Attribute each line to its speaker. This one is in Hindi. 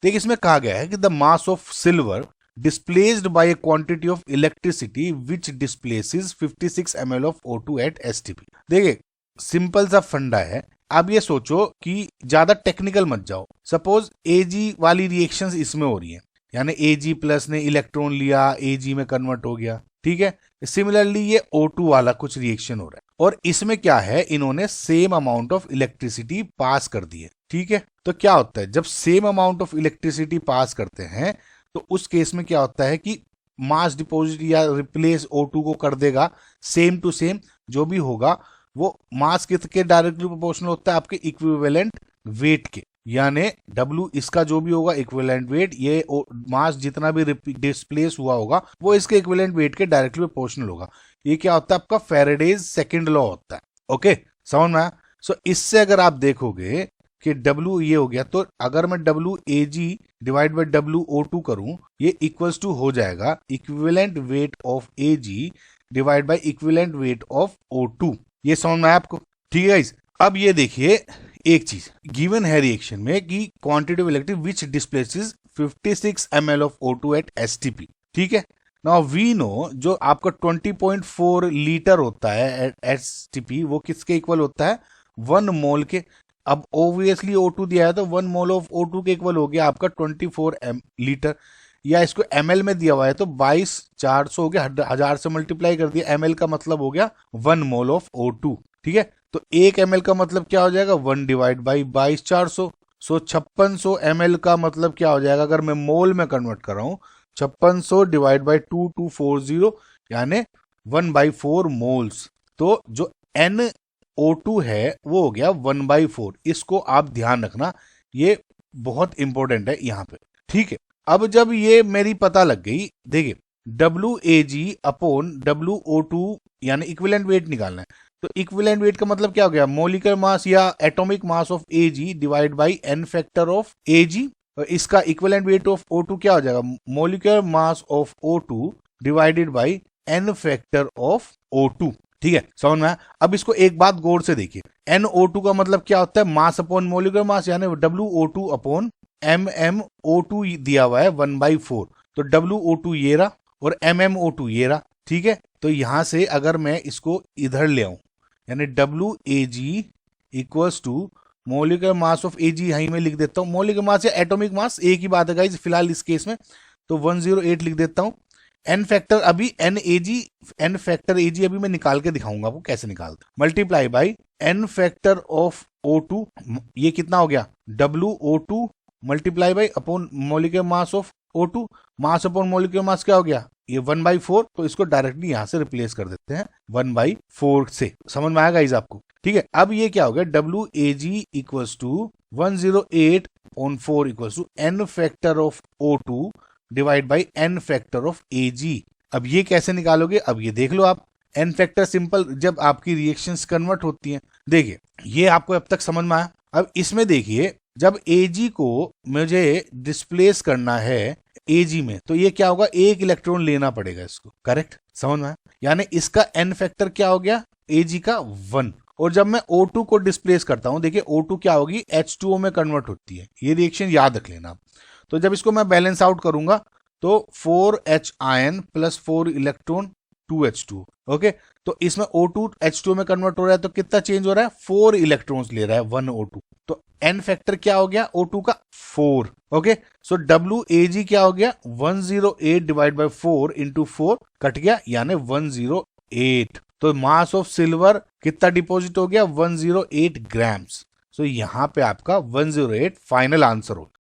Speaker 1: देखिए इसमें कहा गया है कि the mass of silver displaced by a quantity of electricity which displaces 56 ml of O2 at STP। देखिए सिंपल सा फंडा है। आप ये सोचो कि ज्यादा टेक्निकल मत जाओ। सपोज Ag वाली रिएक्शंस इसमें हो रही है, यानी Ag प्लस ने इलेक्ट्रॉन लिया, Ag में कन्वर्ट हो गया, ठीक है। सिमिलरली ये O2 वाला कुछ रिएक्शन हो रहा है और इसमें क्या है, इन्होंने same amount of electricity pass कर दी है, ठीक है। तो क्या होता है, जब same amount of electricity pass करते हैं तो उस केस में क्या होता है कि मास डिपॉजिट या रिप्लेस O2 को कर देगा सेम टू सेम। जो भी होगा वो मास के डायरेक्टली प्रोपोर्शनल होता है आपके इक्विवेलेंट वेट के, यानी W इसका जो भी होगा इक्विवेलेंट वेट, ये मास जितना भी डिस्प्लेस हुआ होगा वो इसके इक्विवेलेंट वेट के डायरेक्टली प्रोपोर्शनल होगा। ये क्या होता है, आपका फैराडेज सेकंड लॉ होता है। ओके, समझ में आया। सो इससे अगर आप देखोगे कि W ये हो गया, तो अगर मैं WAG डिवाइड बाय WO2 करूं, ये इक्वल्स टू हो जाएगा equivalent weight of AG divide by equivalent weight of O2। ये समझ में आया आपको, ठीक है गाइस। अब ये देखिए एक चीज गिवन है रिएक्शन में कि quantity of electric which displaces 56 ml of O2 at STP, ठीक है। नाउ वी नो जो आपका 20.4 लीटर होता है एट STP, वो किसके इक्वल होता है, 1 मोल के। अब ऑब्वियसली O2 दिया है तो 1 मोल ऑफ O2 के इक्वल हो गया आपका 24 लीटर, या इसको ml में दिया हुआ है तो 22,400 हो गया, 1000 से मल्टीप्लाई कर दिया, ml का मतलब हो गया 1 मोल ऑफ O2, ठीक है। तो 1 ml का मतलब क्या हो जाएगा, 1 डिवाइड बाई 22,400। सो 5600 ml का मतलब क्या हो जाएगा, अगर मैं मोल में कन्वर्ट कर रहा हूं, 5600 डिवाइड बाई 2240 यानी 1/4 मोल्स। तो जो NO2 है वो हो गया 1/4। इसको आप ध्यान रखना, ये बहुत इंपॉर्टेंट है यहाँ पे, ठीक है। अब जब ये मेरी पता लग गई, देखिए WAG अपॉन WO2 यानी इक्विवेलेंट वेट निकालना है, तो इक्विवेलेंट वेट का मतलब क्या हो गया, मोलिकुलर मास या atomic mass of AG divide by n factor of AG। इसका इक्विवेलेंट वेट ऑफ O2 क्या हो जाएगा, molecular mass of O2 divided by n factor of O2, ठीक है, समझ में आया। अब इसको एक बात गौर से देखिए, NO2 का मतलब क्या होता है, मास अपॉन मोलिकुलर मास, यानी WO2 अपॉन MMO2 दिया हुआ है 1/4, तो WO2 ये रहा और MMO2 ये रहा, ठीक है। तो यहां से अगर मैं इसको इधर ले आऊं, यानी WAG equals to molecular mass of AG, यहीं में लिख देता हूं, मोलिकुलर मास या एटॉमिक मास एक ही बात है गाइस फिलहाल इस केस में, तो 108 लिख देता हूं। n फैक्टर अभी n फैक्टर AG अभी मैं निकाल के दिखाऊंगा आपको कैसे निकालते, multiply by n factor of O2, ये कितना हो गया, WO2 multiply by upon molecular mass of O2, mass upon molecular mass क्या हो गया, ये 1/4, तो इसको डायरेक्टली यहां से रिप्लेस कर देते हैं 1/4 से। समझ में आएगा इस आपको, ठीक है। अब ये क्या हो गया, WAG equals to 108 on 4 equals to n factor of O2 divide by n factor of AG। अब ये कैसे निकालोगे, अब ये देख लो आप, n फैक्टर सिंपल जब आपकी रिएक्शंस कन्वर्ट होती हैं, देखिए ये आपको अब तक समझ में आया। अब इसमें देखिए जब AG को मुझे डिस्प्लेस करना है AG में, तो ये क्या होगा, एक इलेक्ट्रॉन लेना पड़ेगा इसको, करेक्ट, समझ में आया। यानी इसका n फैक्टर क्या हो गया, AG का 1। और जब मैं O2 को डिस्प्लेस करता हूं, देखिए O2 क्या होगी, H2O में कन्वर्ट होती है, ये रिएक्शन याद रख लेना। तो जब इसको मैं बैलेंस आउट करूंगा तो 4H ion plus 4 electron 2H2, okay. तो इसमें O2 H2 में कन्वर्ट हो रहा है तो कितना चेंज हो रहा है, 4 इलेक्ट्रॉन्स ले रहा है 1 O2, तो n फैक्टर क्या हो गया O2 का 4, ओके। सो WAG क्या हो गया, 108 डिवाइड बाय 4 इंटू 4 कट गया, यानी 108। तो मास ऑफ सिल्वर कितना डिपॉजिट हो गया, 108 ग्राम्स। सो यहां पे आपका 108 फाइनल आंसर हो